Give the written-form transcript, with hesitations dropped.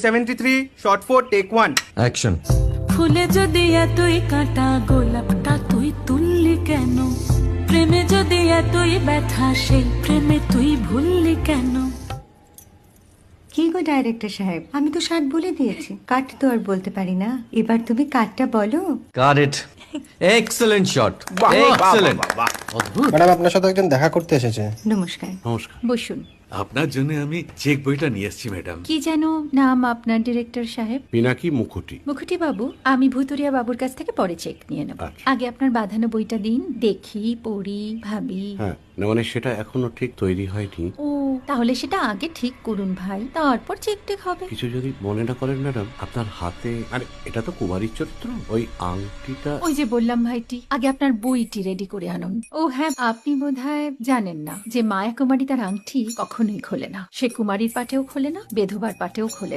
73 shot 4 take 1 action. ফুলে যদি এতই কাঁটা গোলাপটা তুই তুললি কেন? প্রেমে যদি এতই ব্যথা সেই প্রেমে তুই ভুললি কেন? কি গো ডাইরেক্টর সাহেব, আমি তো 60 বলে দিয়েছি, কাট তো আর বলতে পারি না, এবার তুমি কাটটা বলো। Got it. Excellent shot, excellent. Madam আপনার সাথে একজন দেখা করতে এসেছে। নমস্কার। নমস্কার। বসুন। আপনার জন্য আমি চেক বইটা নিয়ে এসেছি ম্যাডাম। কি যেন নাম আপনার ডিরেক্টর সাহেব? পিনাকি মুখোটি। মুখুটি বাবু, আমি ভুতুরিয়া বাবুর কাছ থেকে পরে চেক নিয়ে নেব। আচ্ছা। আগে আপনার বাঁধানো বইটা দিন, দেখি, পড়ি, ভাবি। হ্যাঁ, না মানে সেটা এখনো ঠিক তৈরি হয়নি। ও, তাহলে সেটা আগে ঠিক করুন ভাই, তারপর চেক টেক হবে। কিছু যদি মনে না করেন ম্যাডাম, আপনার হাতে, আরে এটা তো কুমারীর চরিত্র, ওই আংটিটা। ওই যে বললাম ভাইটি, আগে আপনার বইটি রেডি করে আনুন। ও হ্যাঁ, আপনি বোধহয় জানেন না যে মায়া কুমারী তার আংটি কখনোই খোলে না। সে কুমারীর পাটেও খোলে না, বেধবার পাটেও খোলে না।